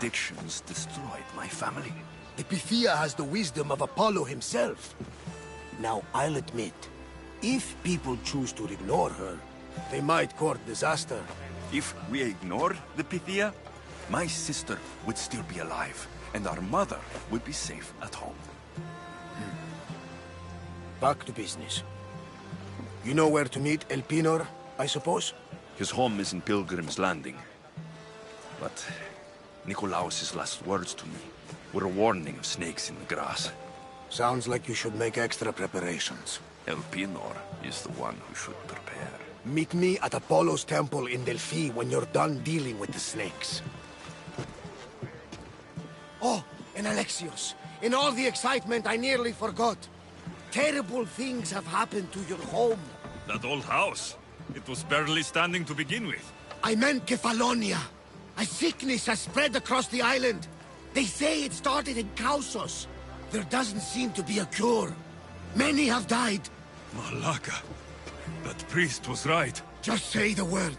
predictions destroyed my family. The Pythia has the wisdom of Apollo himself. Now, I'll admit, if people choose to ignore her, they might court disaster. If we ignored the Pythia, my sister would still be alive, and our mother would be safe at home. Back to business. You know where to meet Elpinor, I suppose? His home is in Pilgrim's Landing. But Nikolaus's last words to me were a warning of snakes in the grass. Sounds like you should make extra preparations. Elpinor is the one who should prepare. Meet me at Apollo's temple in Delphi when you're done dealing with the snakes. Oh, and Alexios, in all the excitement I nearly forgot. Terrible things have happened to your home. That old house. It was barely standing to begin with. I meant Kefalonia. A sickness has spread across the island. They say it started in Kausos. There doesn't seem to be a cure. Many have died. Malaka. That priest was right. Just say the word.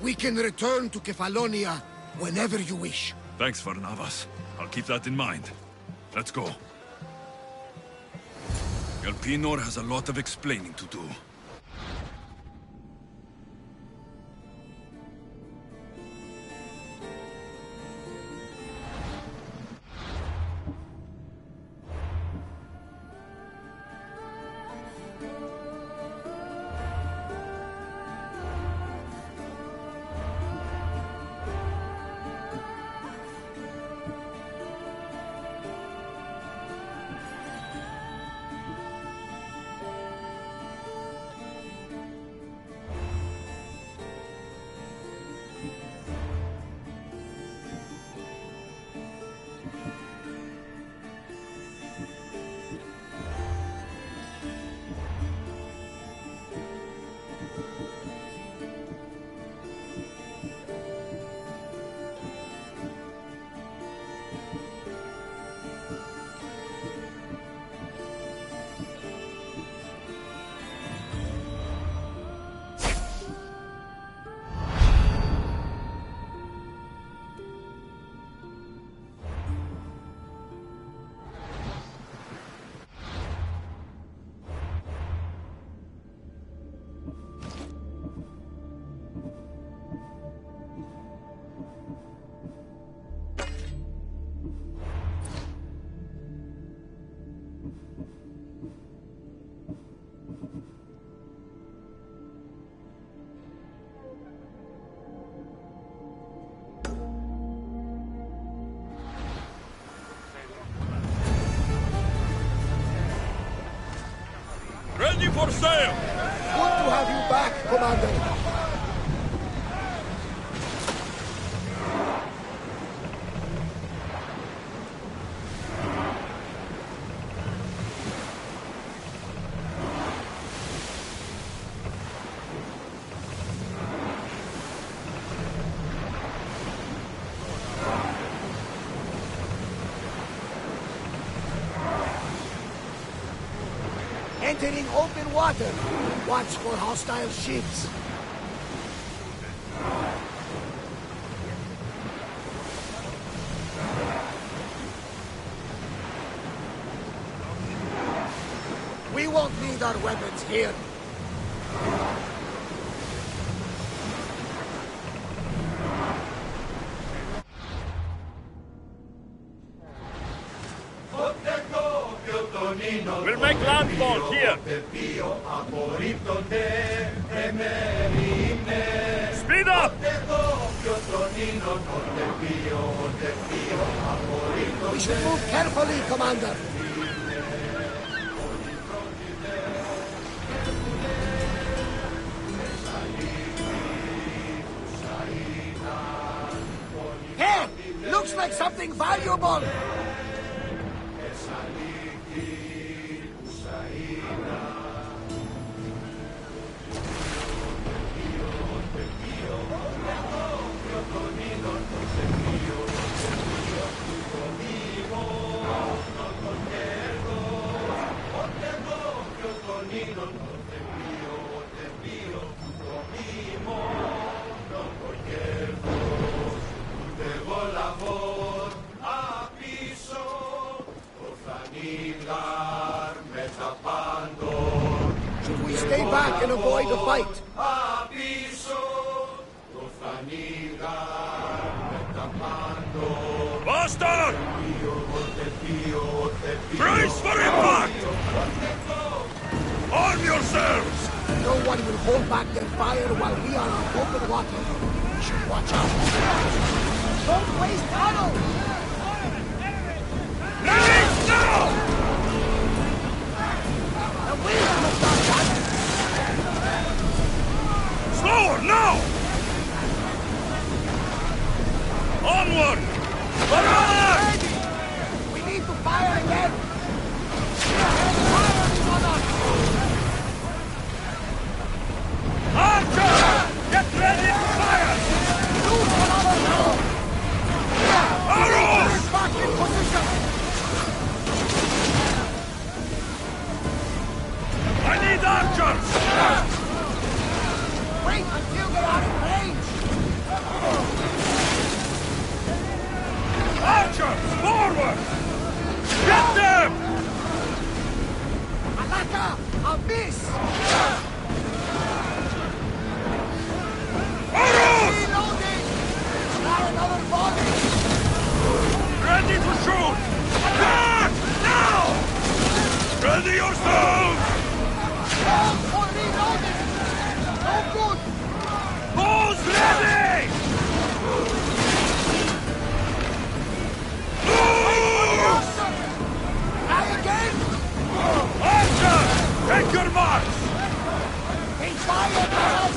We can return to Kefalonia whenever you wish. Thanks, Varnavas. I'll keep that in mind. Let's go. Elpinor has a lot of explaining to do. Ready for sail! Good to have you back, Commander. Entering open water. Watch for hostile ships. We won't need our weapons here. We'll make landfall here. Speed up! We should move carefully, Commander. Hey! Looks like something valuable! Te vola voz. back and avoid the fight. Bastard! Brace for impact! Arm yourselves! No one will hold back their fire while we are on open water. We should watch out. Don't waste arrows! Release now! The wind has done that! Slower, now! Onward! Forward! We need to fire again! Fire is on us! Archer! Get ready to fire! Shoot another arrow! Arrows! Back in position! I need archers! Wait until they are in range! Archers, forward! Get them! Alaka! A miss! Arrows! Reloading! Try another volley! Ready to shoot! Attack! Now! Ready yourselves! Hold for reloading! No good! Bows ready! Move! Try again! Archers, take your marks! They fire us!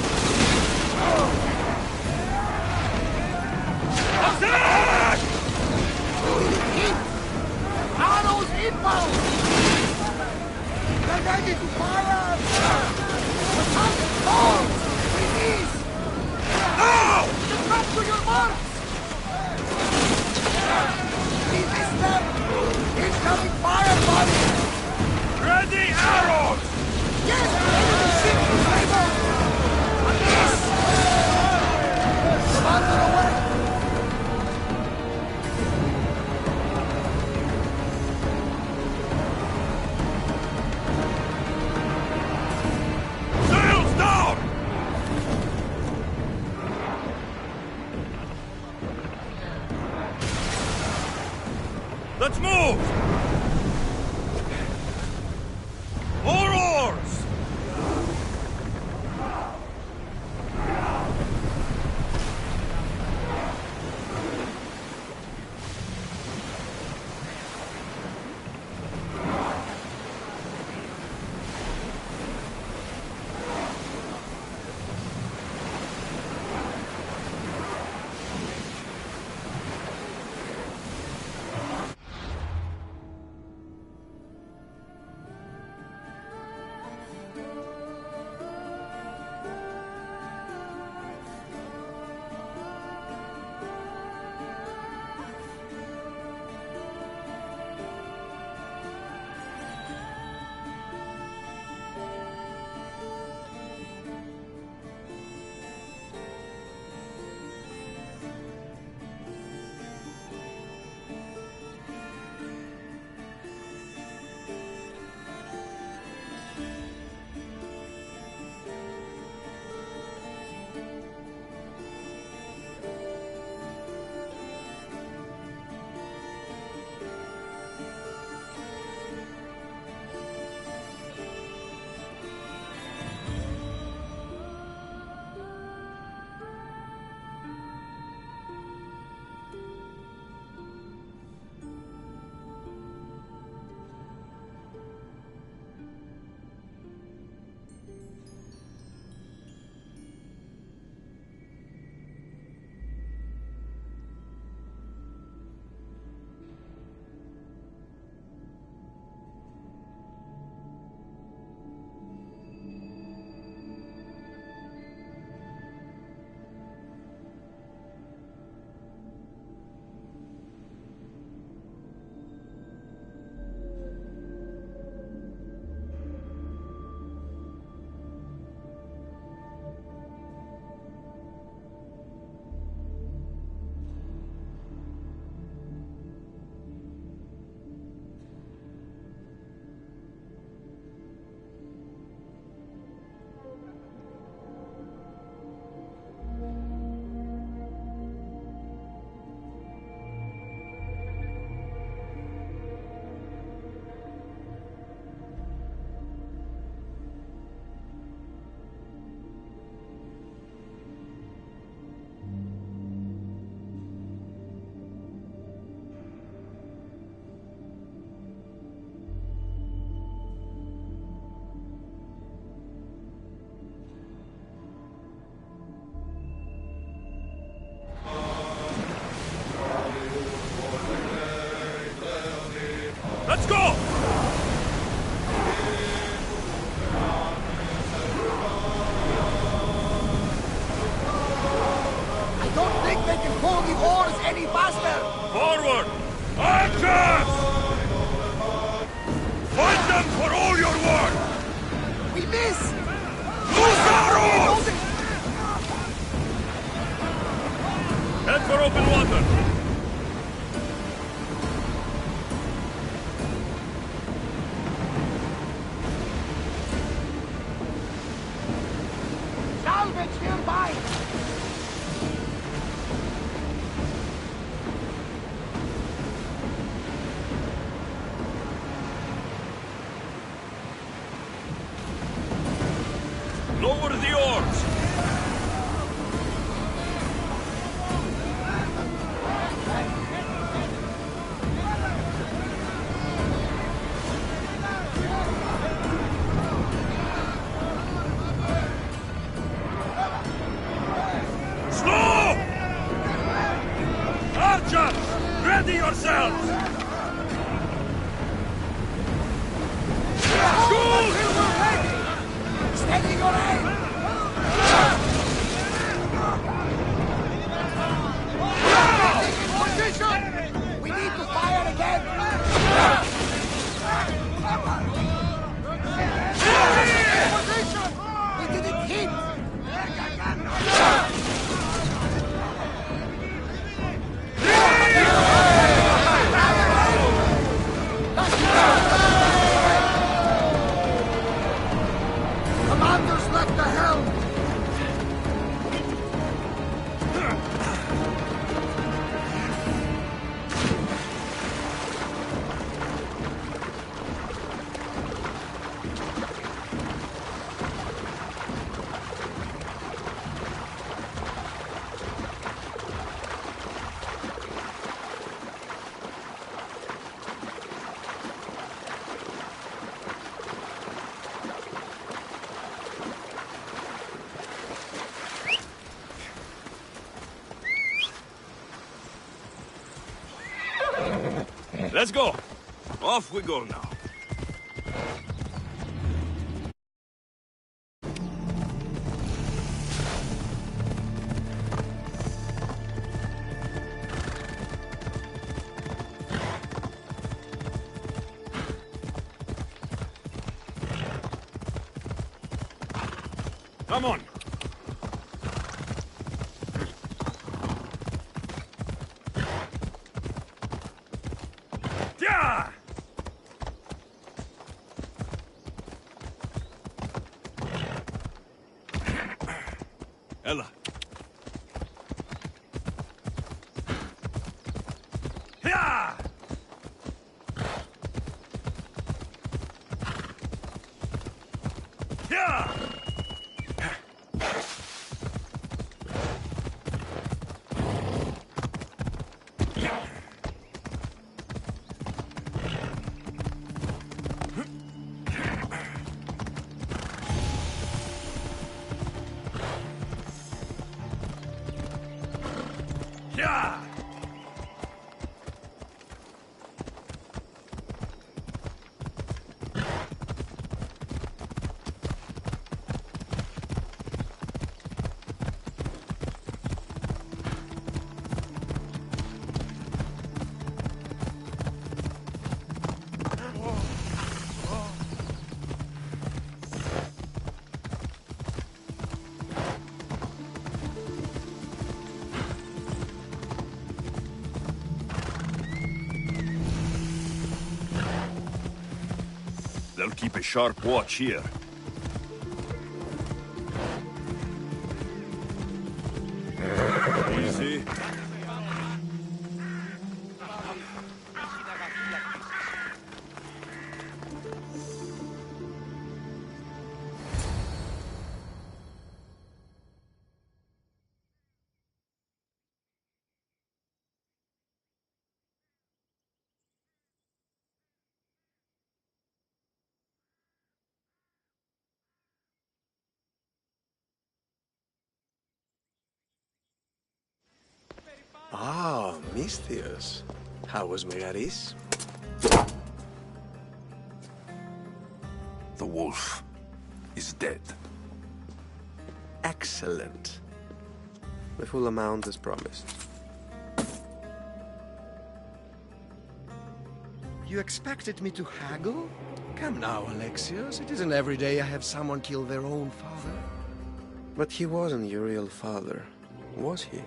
Attack! Hit! Arrows inbound! They're ready to fire! The target falls! Release! Now! Get back to your marks! We missed them! Incoming fire body! Ready arrows! Yes! Enemy ship is labeled! A miss! Commander away! Sails down! Let's move! More oars! open water! Salvage nearby! Lower the oars! Slow! Archers! Ready yourselves! Shoot! Steady your aim! In position! We need to fire again! In position! We didn't hit! Commanders left the helm! Let's go! Off we go now. Come on! Yeah! Ella. Yeah! Yeah! Yeah! They'll keep a sharp watch here. Easy. Ah, Mistios. How was Megaris? The wolf is dead. Excellent. The full amount as promised. You expected me to haggle? Come now, Alexios. It isn't every day I have someone kill their own father. But he wasn't your real father, was he?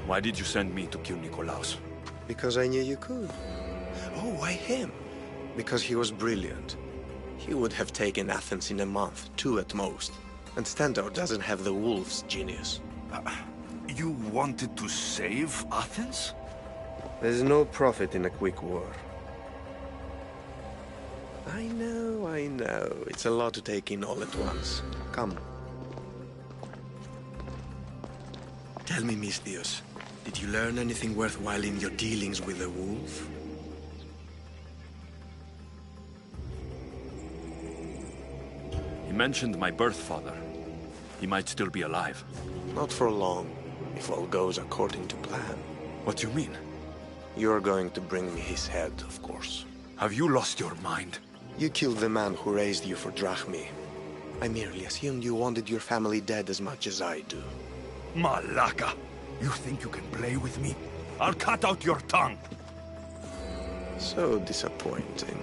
Why did you send me to kill Nikolaos? Because I knew you could. Oh, why him? Because he was brilliant. He would have taken Athens in a month, 2 at most. And Stentor doesn't have the wolf's genius. You wanted to save Athens? There's no profit in a quick war. I know. It's a lot to take in all at once. Come. Tell me, Misthios, did you learn anything worthwhile in your dealings with the wolf? He mentioned my birth father. He might still be alive. Not for long, if all goes according to plan. What do you mean? You're going to bring me his head, of course. Have you lost your mind? You killed the man who raised you for Drachmi. I merely assumed you wanted your family dead as much as I do. Malaka! You think you can play with me? I'll cut out your tongue! So disappointing.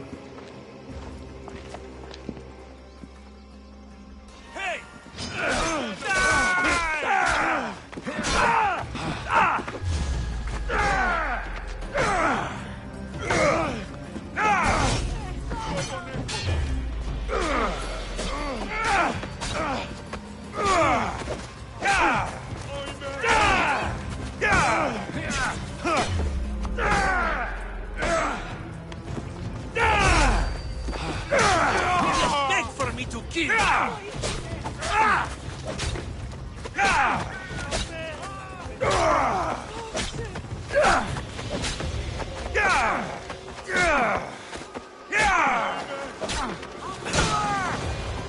Hey! Beg for me to kill!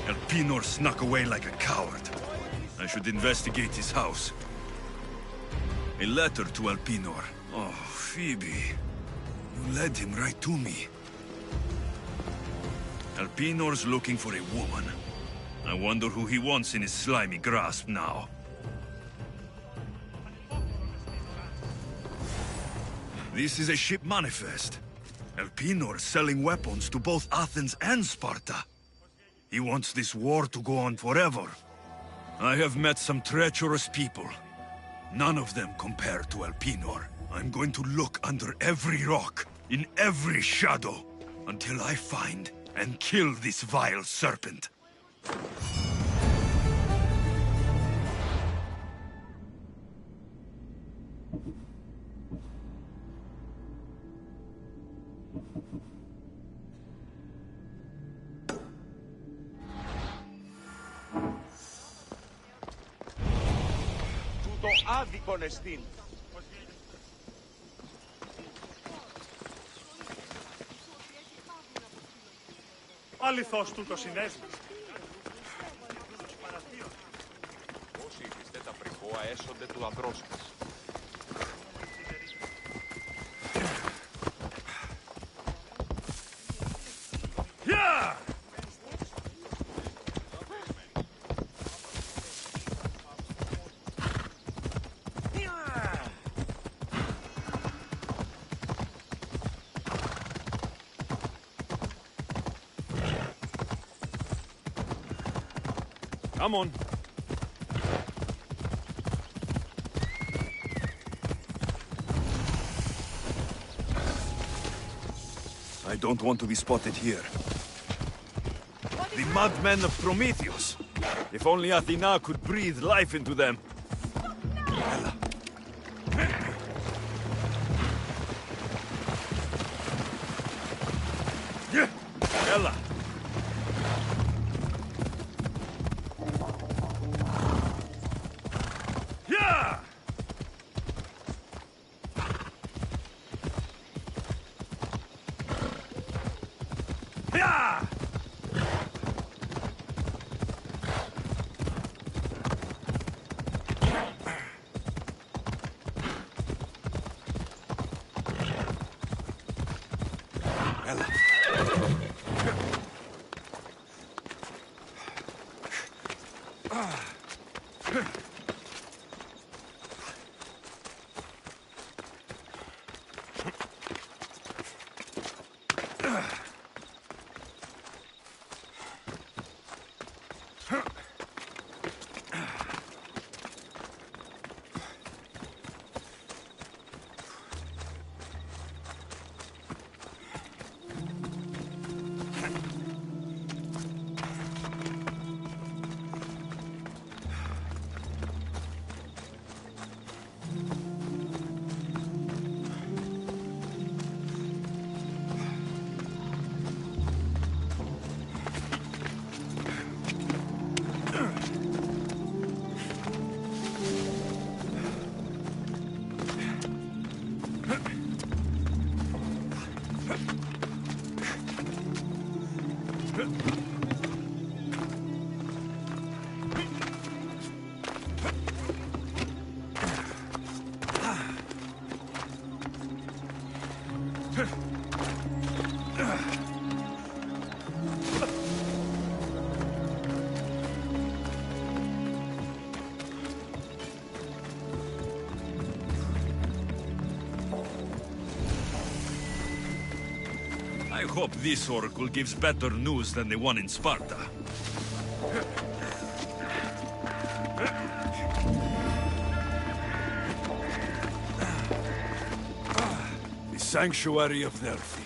Elpinor snuck away like a coward. I should investigate his house. A letter to Elpinor. Oh, Phoebe. You led him right to me. Elpinor's looking for a woman. I wonder who he wants in his slimy grasp now. This is a ship manifest. Elpinor selling weapons to both Athens and Sparta. He wants this war to go on forever. I have met some treacherous people. None of them compare to Elpinor. I'm going to look under every rock, in every shadow, until I find and kill this vile serpent. Τούτο άδικον εστίν. Αληθώς τούτο συνέστη. Όσοι ήθιστε τα πρικόα έσονται του ανδρός μας. Come on. I don't want to be spotted here. The madmen of Prometheus. If only Athena could breathe life into them. Ella. Ella. Yeah! Yeah! Ella. I hope this oracle gives better news than the one in Sparta. The sanctuary of Delphi.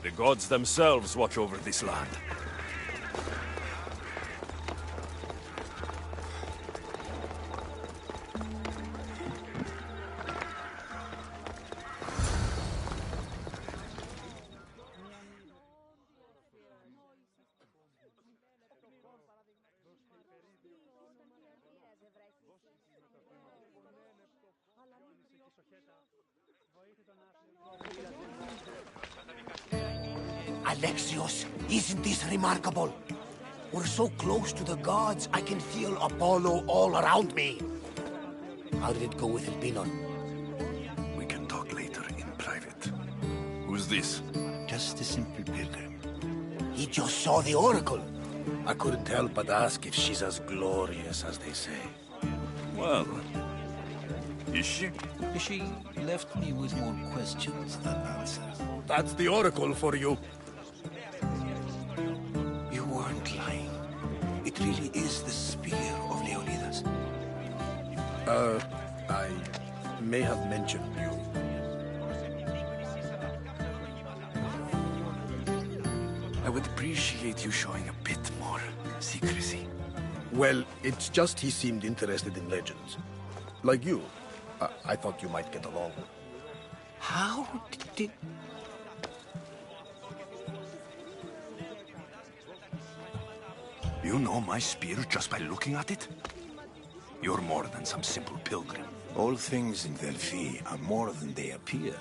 The gods themselves watch over this land. Alexios, isn't this remarkable? We're so close to the gods, I can feel Apollo all around me. How did it go with Elpinon? We can talk later in private. Who's this? Just a simple pilgrim. He just saw the oracle. I couldn't help but ask if she's as glorious as they say. Well, is she? She left me with more questions than answers. That's the oracle for you. You weren't lying. It really is the spear of Leonidas. I may have mentioned you. I would appreciate you showing a bit more secrecy. Well, it's just he seemed interested in legends. Like you. I thought you might get along. How did... You know my spear just by looking at it? You're more than some simple pilgrim. All things in Delphi are more than they appear.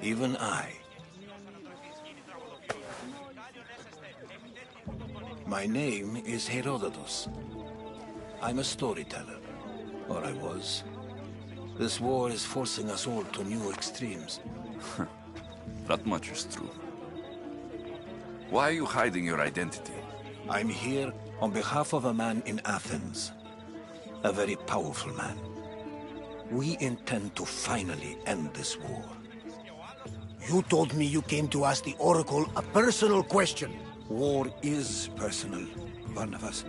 Even I. My name is Herodotus. I'm a storyteller. Or I was. This war is forcing us all to new extremes. That much is true. Why are you hiding your identity? I'm here on behalf of a man in Athens. A very powerful man. We intend to finally end this war. You told me you came to ask the oracle a personal question. War is personal, Barnabas.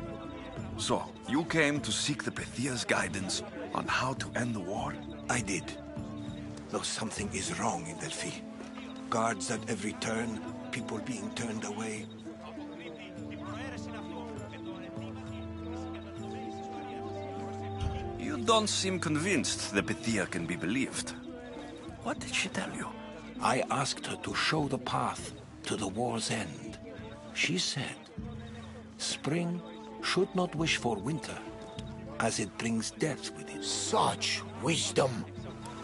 So, you came to seek the Pythia's guidance on how to end the war? I did. Though something is wrong in Delphi. Guards at every turn, people being turned away. You don't seem convinced the Pythia can be believed. What did she tell you? I asked her to show the path to the war's end. She said, spring should not wish for winter, as it brings death with it. Such wisdom.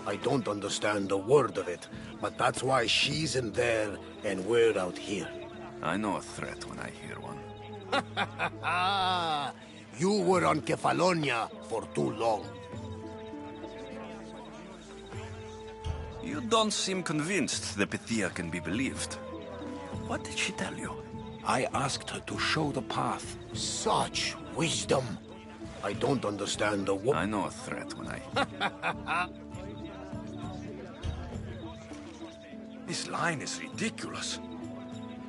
I don't understand a word of it, but that's why she's in there and we're out here. I know a threat when I hear one. You were on Kefalonia for too long. You don't seem convinced the Pythia can be believed. What did she tell you? I asked her to show the path. Such wisdom. I don't understand a word. I know a threat when I... This line is ridiculous.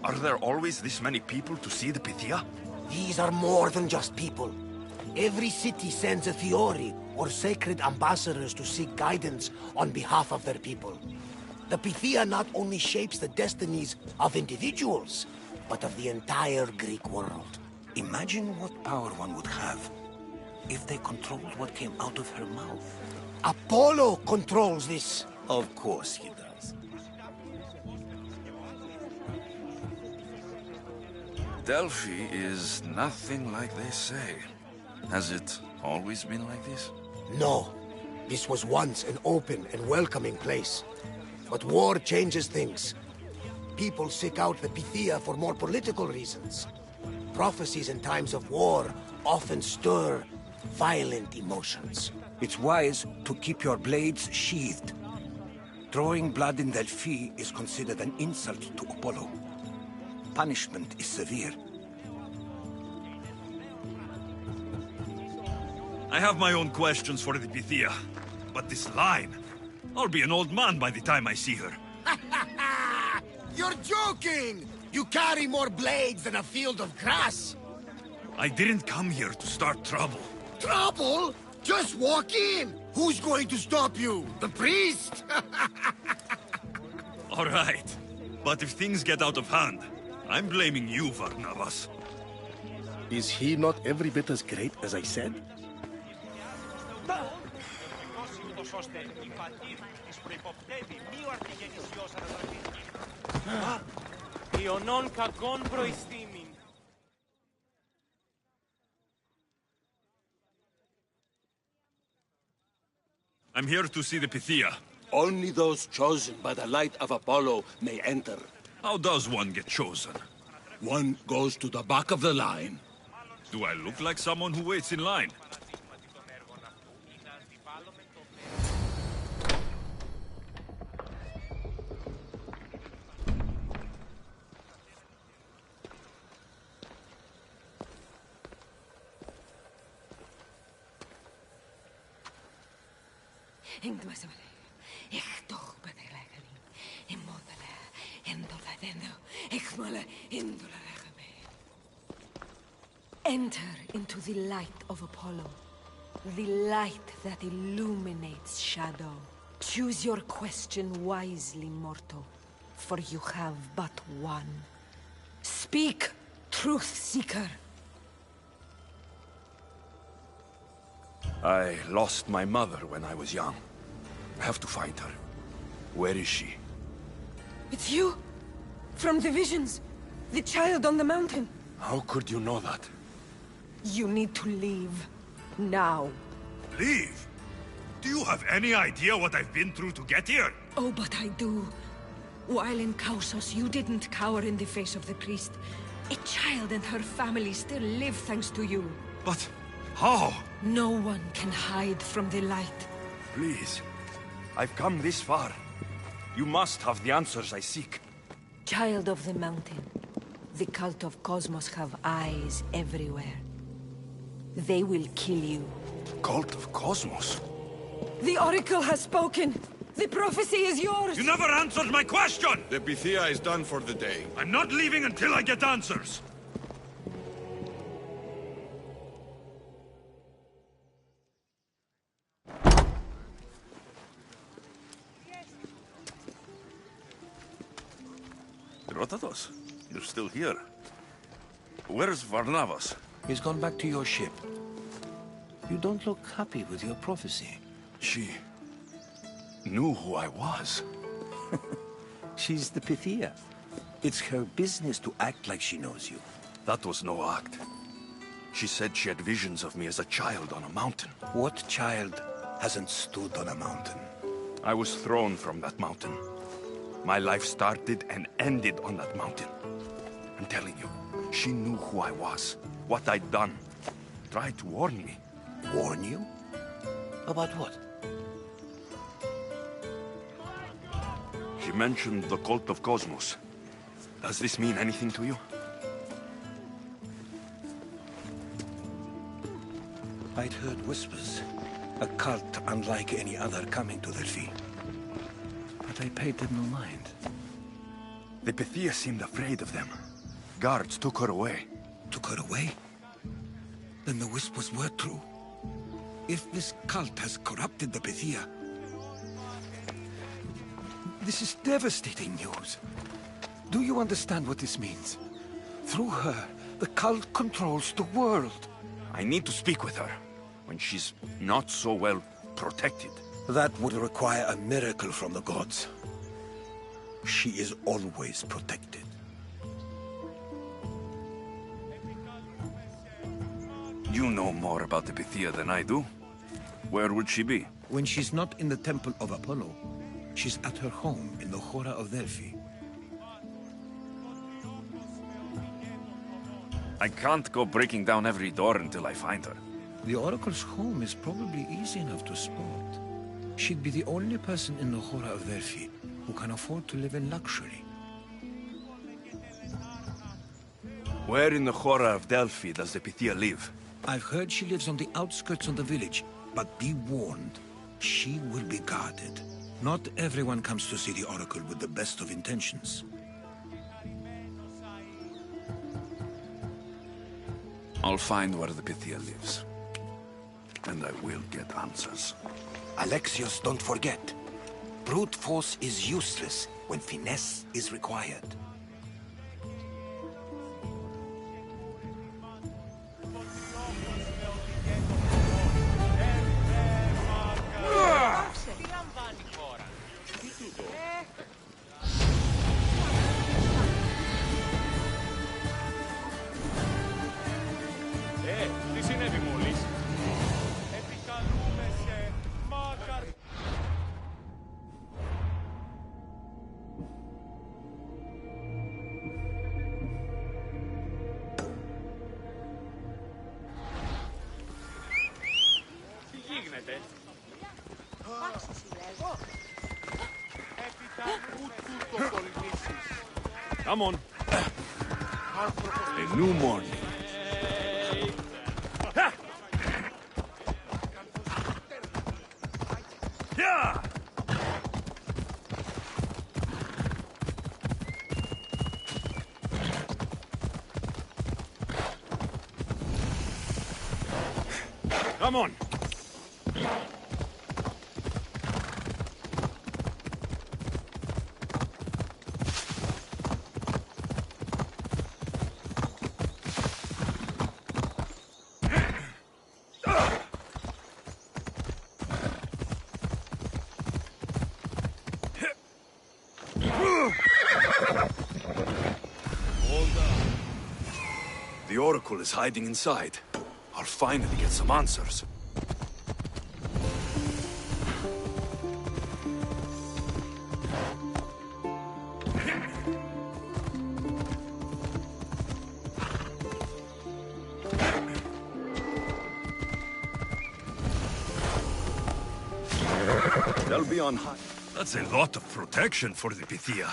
Are there always this many people to see the Pythia? These are more than just people. Every city sends a Fiori or sacred ambassadors to seek guidance on behalf of their people. The Pythia not only shapes the destinies of individuals, but of the entire Greek world. Imagine what power one would have if they controlled what came out of her mouth. Apollo controls this. Of course he does. Delphi is nothing like they say. Has it always been like this? No. This was once an open and welcoming place. But war changes things. People seek out the Pythia for more political reasons. Prophecies in times of war often stir violent emotions. It's wise to keep your blades sheathed. Drawing blood in Delphi is considered an insult to Apollo. Punishment is severe. I have my own questions for the Pythia. But this line... I'll be an old man by the time I see her. You're joking! You carry more blades than a field of grass! I didn't come here to start trouble. Trouble? Just walk in! Who's going to stop you? The priest? All right. But if things get out of hand, I'm blaming you, Varnavas. Is he not every bit as great as I said? Ιωνών κακών προϊστήμην. I'm here to see the Pythia. Only those chosen by the light of Apollo may enter. How does one get chosen? One goes to the back of the line. Do I look like someone who waits in line? Enter into the light of Apollo, the light that illuminates shadow. Choose your question wisely, mortal, for you have but one. Speak, truth seeker. I lost my mother when I was young. I have to find her. Where is she? It's you! From the visions! The child on the mountain! How could you know that? You need to leave. Now. Leave? Do you have any idea what I've been through to get here? Oh, but I do. While in Kausos, you didn't cower in the face of the priest. A child and her family still live thanks to you. But how? No one can hide from the light. Please. I've come this far. You must have the answers I seek. Child of the mountain, the cult of Cosmos have eyes everywhere. They will kill you. Cult of Cosmos? The Oracle has spoken! The prophecy is yours! You never answered my question! The Pythia is done for the day. I'm not leaving until I get answers! Rotatos, you're still here. Where's Varnavas? He's gone back to your ship. You don't look happy with your prophecy. She knew who I was. She's the Pythia. It's her business to act like she knows you. That was no act. She said she had visions of me as a child on a mountain. What child hasn't stood on a mountain? I was thrown from that mountain. My life started and ended on that mountain. I'm telling you, she knew who I was, what I'd done. Tried to warn me. Warn you? About what? She mentioned the cult of Cosmos. Does this mean anything to you? I'd heard whispers. A cult unlike any other coming to Delphi. But I paid them no mind. The Pythia seemed afraid of them. Guards took her away. Took her away? Then the whispers were true. If this cult has corrupted the Pythia... This is devastating news. Do you understand what this means? Through her, the cult controls the world. I need to speak with her, when she's not so well protected. That would require a miracle from the gods. She is always protected. You know more about the Pythia than I do. Where would she be? When she's not in the Temple of Apollo, she's at her home in the Hora of Delphi. I can't go breaking down every door until I find her. The Oracle's home is probably easy enough to spot. She'd be the only person in the Hora of Delphi who can afford to live in luxury. Where in the Hora of Delphi does the Pythia live? I've heard she lives on the outskirts of the village, but be warned, she will be guarded. Not everyone comes to see the Oracle with the best of intentions. I'll find where the Pythia lives. And I will get answers. Alexios, don't forget. Brute force is useless when finesse is required. Τι συνέβη μόλις? Επικαλούμε σε μάκαρ... Τι γίνεται? Επικαλούμε τούτο τολμήσεις. Come on. A new morning. Yeah! Come on. The Oracle is hiding inside. I'll finally get some answers. They'll be on high. That's a lot of protection for the Pythia.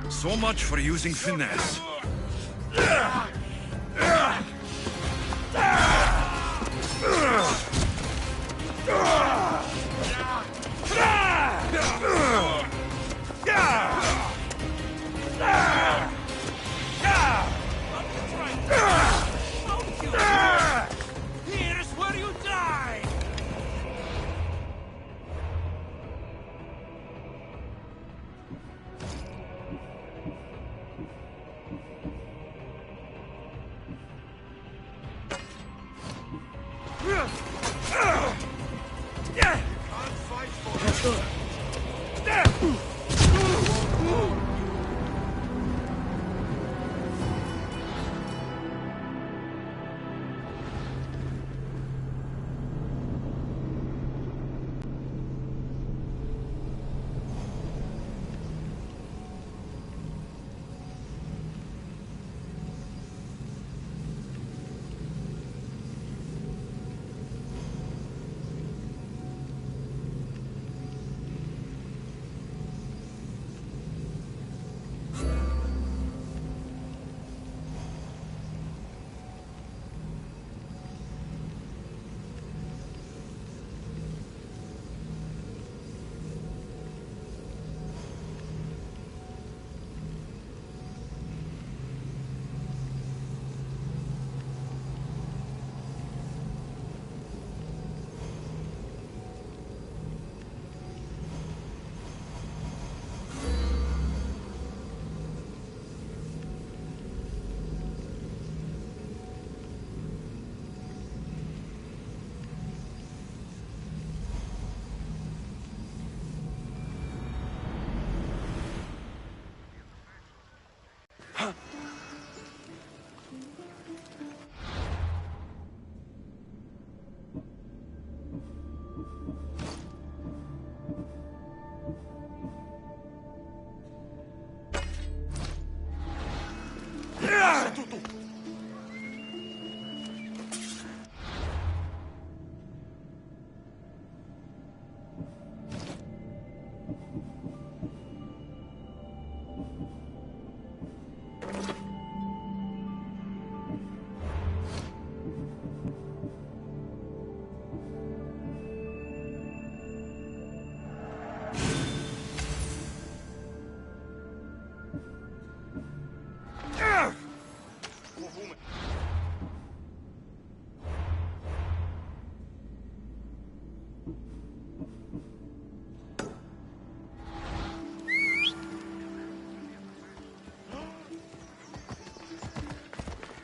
So much for using finesse. Here's where you die!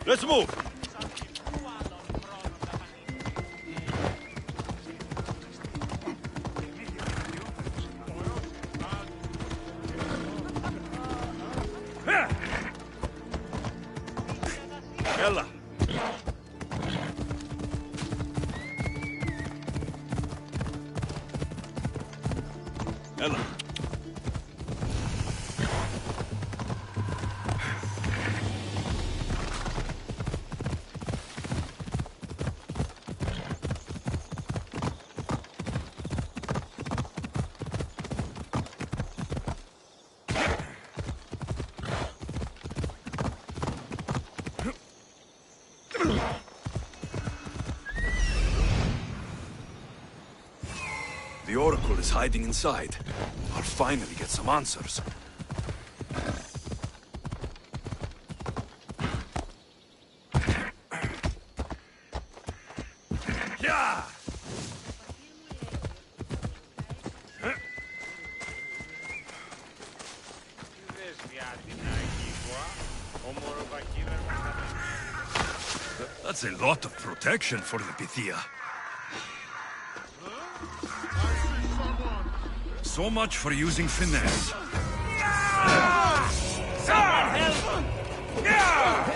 Let's move! Ella! Ella! The Oracle is hiding inside. I'll finally get some answers. Yeah! That's a lot of protection for the Pythia. So much for using finesse. Someone help! Yeah!